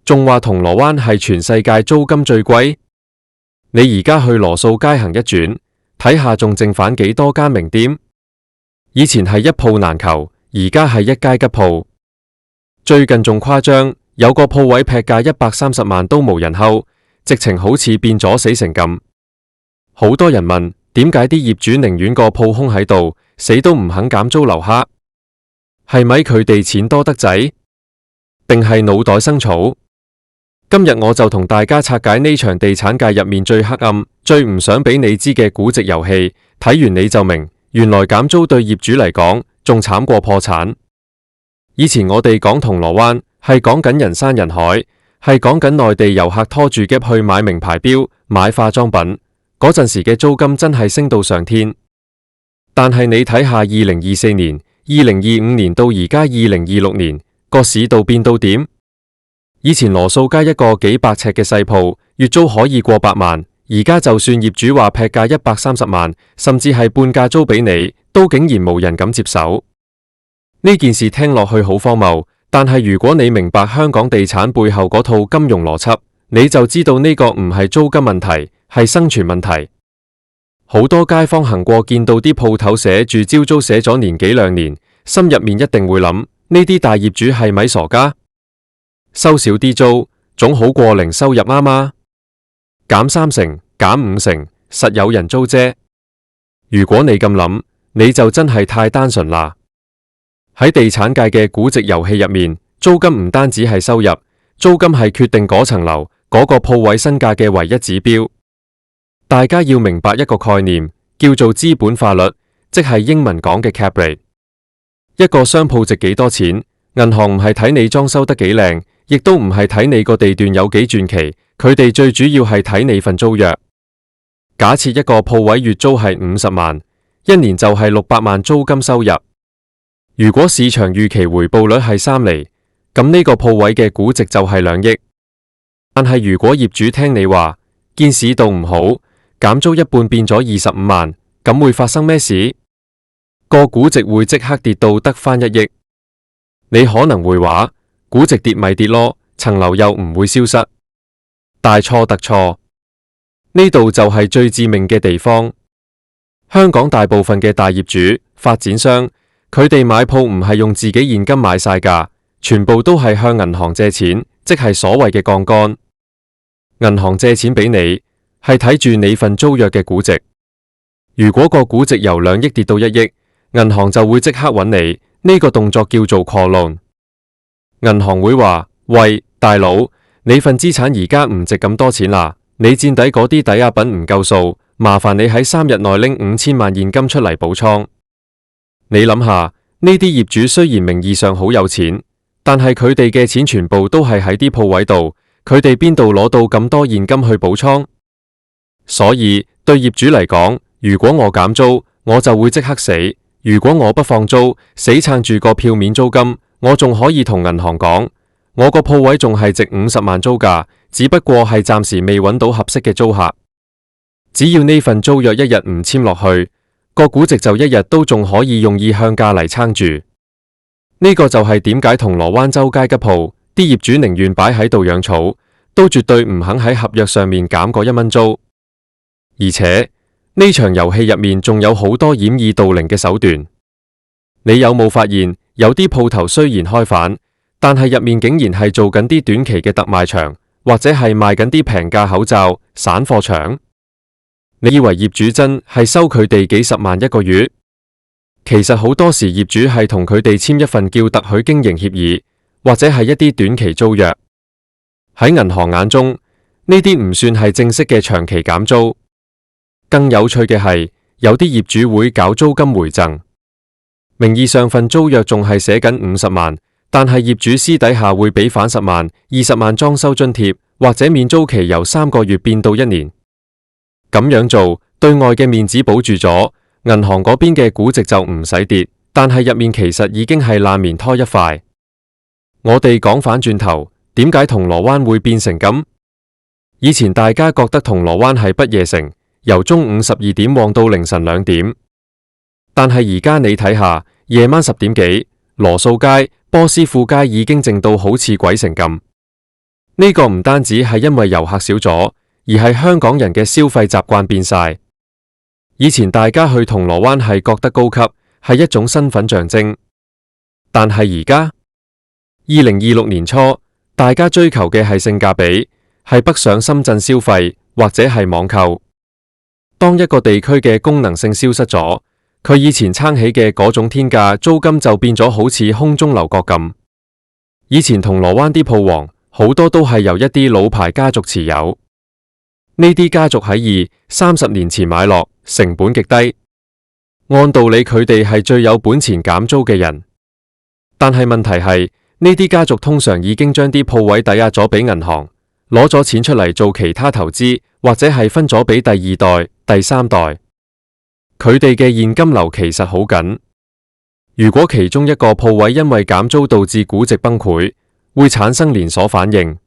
仲話銅鑼灣係全世界租金最貴。你而家去羅素街行一轉，睇下仲剩返幾多間名店？以前係一鋪難求，而家係一街吉鋪。最近仲誇張，有個鋪位劈價130萬都無人候，直情好似變咗死城咁。好多人問，點解啲業主寧願個鋪空喺度，死都唔肯減租留客？係咪佢哋錢多得滯，定係腦袋生草？今日我就同大家拆解呢場地產界入面最黑暗、最唔想俾你知嘅估值遊戲。睇完你就明，原來減租對業主嚟講仲慘過破產。以前我哋講銅鑼灣係講緊人山人海，係講緊內地遊客拖住喼去買名牌錶、買化妝品，嗰陣時嘅租金真係升到上天。但係你睇下2024年、2025年到而家2026年，個市道變到點？以前羅素街一個幾百尺嘅細鋪，月租可以過百萬，而家就算業主話劈價130萬，甚至係半價租俾你，都竟然無人敢接手。呢件事聽落去好荒謬，但係如果你明白香港地產背後嗰套金融邏輯，你就知道呢個唔係租金問題，係生存問題。好多街坊行過見到啲鋪頭寫住招租寫咗年幾兩年，心入面一定會諗，呢啲大業主係咪傻家？收少啲租總好過零收入啱嗎？減3成、減5成，實有人租啫。如果你咁諗，你就真係太單純啦。喺地產界嘅估值遊戲入面，租金唔單止係收入，租金係決定嗰層樓、嗰個鋪位身價嘅唯一指標。大家要明白一個概念，叫做資本化率，即係英文講嘅 cap rate。一個商鋪值幾多錢，銀行唔係睇你裝修得幾靚，亦都唔係睇你個地段有幾傳奇，佢哋最主要係睇你份租約。假設一個鋪位月租係50萬，一年就係600萬租金收入。如果市場預期回報率係3厘，咁呢個鋪位嘅估值就係2億。但係如果業主聽你話，見市道唔好，減租一半變咗25萬，咁會發生咩事？個估值會即刻跌到得返1億。你可能會話，估值跌咪跌咯，層樓又唔會消失。大錯特錯，呢度就係最致命嘅地方。香港大部分嘅大業主、發展商，佢哋買鋪唔係用自己現金買晒㗎，全部都係向銀行借錢，即係所謂嘅槓桿。銀行借錢俾你，係睇住你份租約嘅估值。如果個估值由2億跌到1億，銀行就會即刻揾你，呢個動作叫做 call loan。銀行會話：喂，大佬，你份資產而家唔值咁多錢啦，你墊底嗰啲抵押品唔夠數，麻煩你喺3日內拎5000萬現金出嚟補倉。你諗下，呢啲業主雖然名義上好有錢，但係佢哋嘅錢全部都係喺啲鋪位度，佢哋邊度攞到咁多現金去補倉？所以對業主嚟講，如果我減租，我就會即刻死；如果我不放租，死撐住個票面租金，我仲可以同銀行講，我個鋪位仲係值50萬租價，只不過係暫時未揾到合適嘅租客。只要呢份租約一日唔簽落去，個估值就一日都仲可以用意向價嚟撐住。呢個就係點解銅鑼灣周街吉鋪啲業主寧願擺喺度養草，都絕對唔肯喺合約上面減過1蚊租。而且呢場遊戲入面仲有好多掩耳盜鈴嘅手段。你有冇發現有啲鋪頭雖然開飯，但係入面竟然係做緊啲短期嘅特賣場，或者係賣緊啲平價口罩、散貨場？你以為業主真係收佢哋幾十萬一個月？其實好多時業主係同佢哋簽一份叫特許經營協議，或者係一啲短期租約。喺銀行眼中，呢啲唔算係正式嘅長期減租。更有趣嘅係，有啲業主會搞租金回贈，名義上份租約仲係寫緊50萬，但係業主私底下會俾返10萬、20萬裝修津貼，或者免租期由3個月變到1年。咁樣做，對外嘅面子保住咗，銀行嗰邊嘅估值就唔使跌，但係入面其實已經係爛棉胎一塊。我哋講返轉頭，點解銅鑼灣會變成咁？以前大家覺得銅鑼灣係不夜城，由中午12點旺到凌晨2點，但係而家你睇下，夜晚10點幾，羅素街、波斯富街已經靜到好似鬼城咁。呢個唔單止係因為遊客少咗，而係香港人嘅消費習慣變晒。以前大家去銅鑼灣係覺得高級，係一種身份象徵。但係而家2026年初，大家追求嘅係性價比，係北上深圳消費或者係網購。當一個地區嘅功能性消失咗，佢以前撐起嘅嗰種天價租金就變咗好似空中樓閣咁。以前銅鑼灣啲鋪王好多都係由一啲老牌家族持有，呢啲家族喺20-30年前買落，成本極低，按道理佢哋係最有本錢減租嘅人。但係問題係，呢啲家族通常已經將啲鋪位抵押咗俾銀行，攞咗錢出嚟做其他投資，或者係分咗俾第二代、第三代。佢哋嘅現金流其實好緊。如果其中一個鋪位因為減租導致估值崩潰，會產生連鎖反應。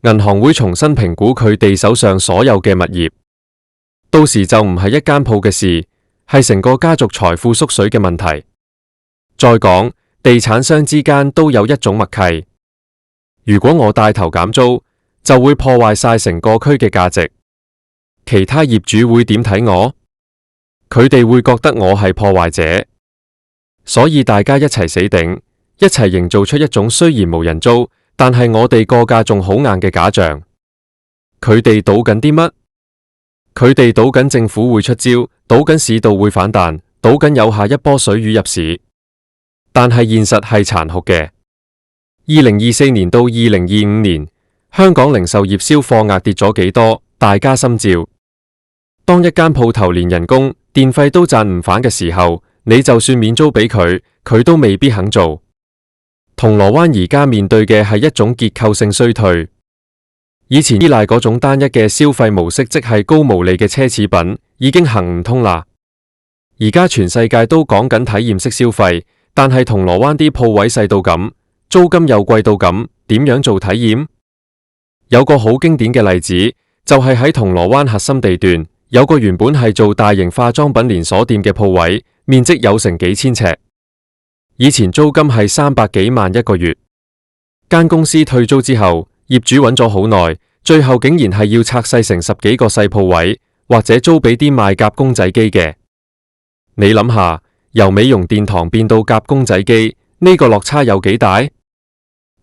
銀行會重新評估佢哋手上所有嘅物業，到時就唔係一間鋪嘅事，係成個家族財富縮水嘅問題。再講，地產商之間都有一種默契，如果我帶頭減租，就會破壞晒成個區嘅價值。其他業主會點睇我？佢哋會覺得我係破壞者，所以大家一齊死頂，一齊營造出一種雖然無人租，但係我哋個價仲好硬嘅假象。佢哋賭緊啲乜？佢哋賭緊政府會出招，賭緊市道會反彈，賭緊有下一波水魚入市。但係現實係殘酷嘅。2024年到2025年，香港零售業銷貨額跌咗幾多？大家心照。當一間鋪頭連人工、電費都賺唔返嘅時候，你就算免租俾佢，佢都未必肯做。銅鑼灣而家面對嘅係一種結構性衰退。以前依賴嗰種單一嘅消費模式，即係高毛利嘅奢侈品，已經行唔通啦。而家全世界都講緊體驗式消費。但係銅鑼灣啲鋪位細到咁，租金又貴到咁，點樣做體驗？有個好經典嘅例子，就係喺銅鑼灣核心地段，有個原本係做大型化妝品連鎖店嘅鋪位，面積有成幾千尺，以前租金係300幾萬一個月。間公司退租之後，業主揾咗好耐，最後竟然係要拆細成10幾個細鋪位，或者租俾啲賣夾公仔機嘅。你諗下，由美容殿堂變到夾公仔機，呢個落差有幾大？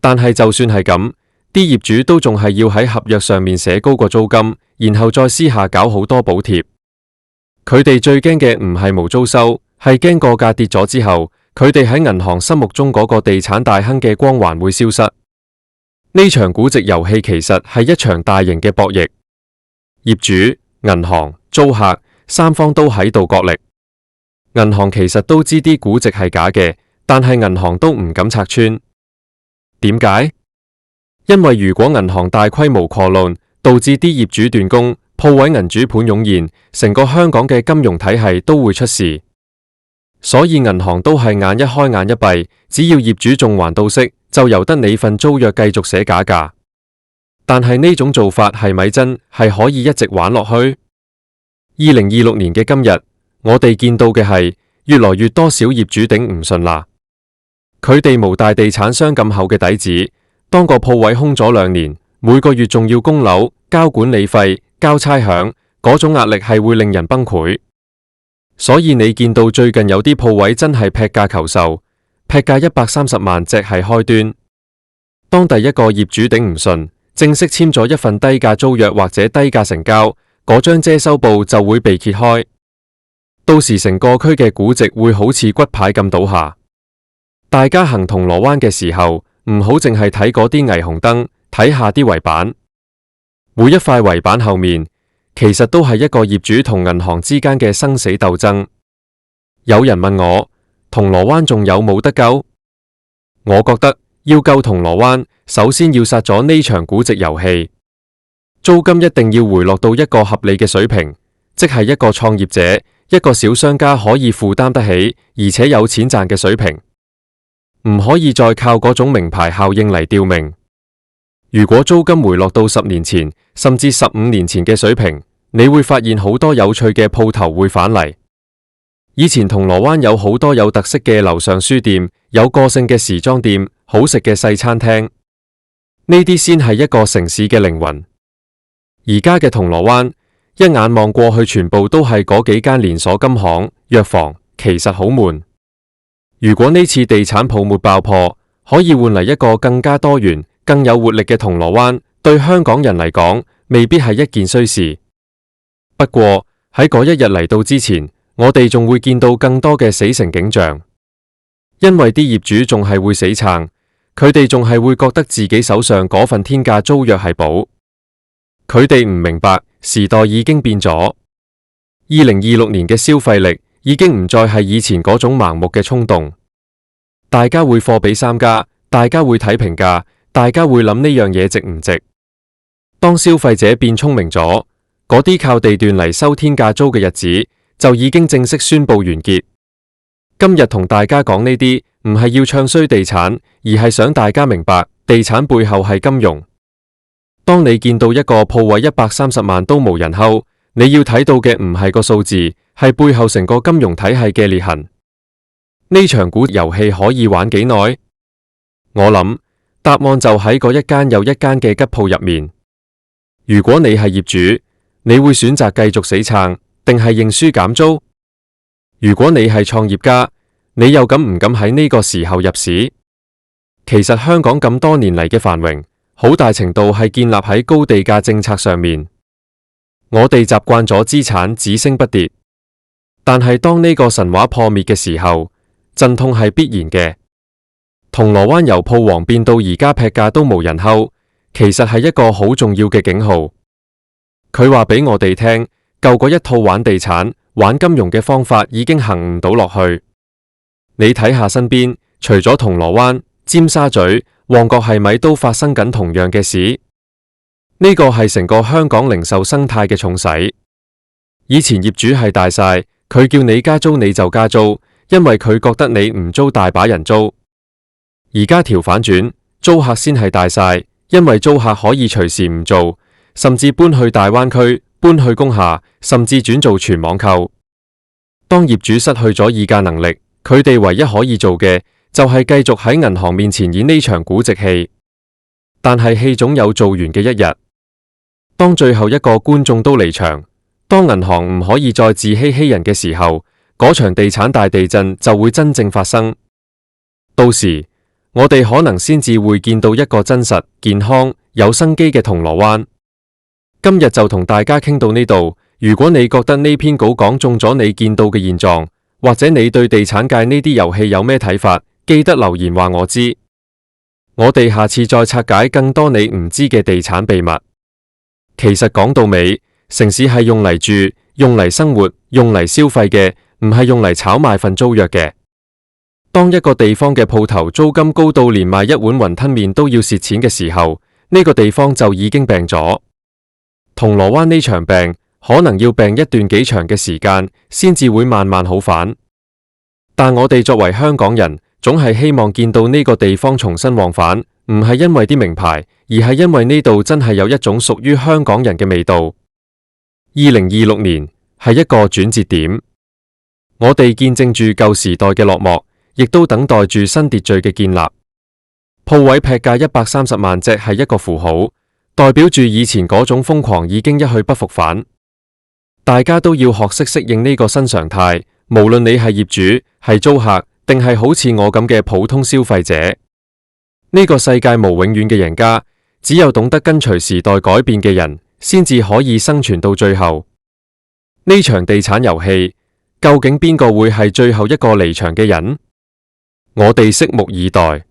但係就算係咁，啲業主都仲係要喺合約上面寫高個租金，然後再私下搞好多補貼。佢哋最驚嘅唔係無租收，係驚個價跌咗之後，佢哋喺銀行心目中嗰個地產大亨嘅光環會消失。呢場估值遊戲其實係一場大型嘅博弈，業主、銀行、租客三方都喺度角力。銀行其實都知啲估值係假嘅，但係銀行都唔敢拆穿。點解？因為如果銀行大規模擴論，導致啲業主斷供，鋪位銀主盤湧現，成個香港嘅金融體系都會出事。所以銀行都係眼一開眼一閉，只要業主仲還到息，就由得你份租約繼續寫假價。但係呢種做法係咪真係可以一直玩落去？2026年嘅今日，我哋見到嘅係越來越多小業主頂唔順啦。佢哋無大地產商咁厚嘅底子，當個鋪位空咗2年，每個月仲要供樓、交管理費、交差餉，嗰種壓力係會令人崩潰。所以你見到最近有啲鋪位真係劈價求售，劈價130萬隻係開端。當第一個業主頂唔順，正式簽咗一份低價租約或者低價成交，嗰張遮羞布就會被揭開。到時成個區嘅估值會好似骨牌咁倒下。大家行銅鑼灣嘅時候，唔好淨係睇嗰啲霓虹燈，睇下啲圍板。每一塊圍板後面，其實都係一個業主同銀行之間嘅生死鬥爭。有人問我，銅鑼灣仲有冇得救？我覺得要救銅鑼灣，首先要殺咗呢場估值遊戲。租金一定要回落到一個合理嘅水平，即係一個創業者、一個小商家可以負擔得起，而且有錢賺嘅水平。唔可以再靠嗰種名牌效應嚟吊命。如果租金回落到10年前，甚至15年前嘅水平，你會發現好多有趣嘅鋪頭會返嚟。以前銅鑼灣有好多有特色嘅樓上書店，有個性嘅時裝店，好食嘅細餐廳。呢啲先係一個城市嘅靈魂。而家嘅銅鑼灣，一眼望過去，全部都係嗰幾間連鎖金行、藥房，其實好悶。如果呢次地產泡沫爆破，可以換嚟一個更加多元、更有活力嘅銅鑼灣，對香港人嚟講，未必係一件衰事。不過喺嗰一日嚟到之前，我哋仲會見到更多嘅死城景象，因為啲業主仲係會死撐，佢哋仲係會覺得自己手上嗰份天價租約係寶。佢哋唔明白時代已經變咗，2026年嘅消費力已經唔再係以前嗰種盲目嘅衝動。大家會貨比三家，大家會睇評價，大家會諗呢樣嘢值唔值。當消費者變聰明咗，嗰啲靠地段嚟收天價租嘅日子就已經正式宣布完結。今日同大家講呢啲，唔係要唱衰地產，而係想大家明白地產背後係金融。當你見到一個鋪位130萬都無人睺，你要睇到嘅唔係個數字，係背後成個金融體系嘅裂痕。呢場股遊戲可以玩幾耐？我諗答案就喺嗰一間又一間嘅吉鋪入面。如果你係業主，你會選擇繼續死撐，定係認輸減租？如果你係創業家，你又敢唔敢喺呢個時候入市？其實香港咁多年嚟嘅繁榮，好大程度係建立喺高地價政策上面。我哋習慣咗資產只升不跌，但係當呢個神話破滅嘅時候，陣痛係必然嘅。銅鑼灣由鋪王變到而家劈價都無人睺，其實係一個好重要嘅警號。佢話俾我哋聽，舊嗰一套玩地產、玩金融嘅方法已經行唔到落去。你睇下身邊，除咗銅鑼灣、尖沙咀、旺角，係咪都發生緊同樣嘅事？呢個係成個香港零售生態嘅重洗。以前業主係大晒，佢叫你加租你就加租，因為佢覺得你唔租大把人租。而家調反轉，租客先係大晒，因為租客可以隨時唔做，甚至搬去大灣區、搬去工廈，甚至轉做全網購。當業主失去咗議價能力，佢哋唯一可以做嘅就係繼續喺銀行面前演呢場估值戲。但係戲總有做完嘅一日。當最後一個觀眾都離場，當銀行唔可以再自欺欺人嘅時候，嗰場地產大地震就會真正發生。到時我哋可能先至會見到一個真實、健康、有生機嘅銅鑼灣。今日就同大家傾到呢度。如果你覺得呢篇稿講中咗你見到嘅現狀，或者你對地產界呢啲遊戲有咩睇法，記得留言話我知。我哋下次再拆解更多你唔知嘅地產秘密。其實講到尾，城市係用嚟住、用嚟生活、用嚟消費嘅，唔係用嚟炒賣份租約嘅。當一個地方嘅鋪頭租金高到連賣一碗雲吞麵都要蝕錢嘅時候，呢個地方就已經病咗。銅鑼灣呢場病可能要病一段幾長嘅時間，先至會慢慢好返。但我哋作為香港人，總係希望見到呢個地方重新旺返，唔係因為啲名牌，而係因為呢度真係有一種屬於香港人嘅味道。2026年係一個轉折點，我哋見證住舊時代嘅落幕，亦都等待住新秩序嘅建立。鋪位劈價130萬隻係一個符號，代表住以前嗰種瘋狂已經一去不復返。大家都要學識適應呢個新常態，無論你係業主、係租客，定係好似我咁嘅普通消費者。呢個世界無永遠嘅贏家，只有懂得跟隨時代改變嘅人，先至可以生存到最後。呢場地產遊戲，究竟邊個會係最後一個離場嘅人？我哋拭目以待。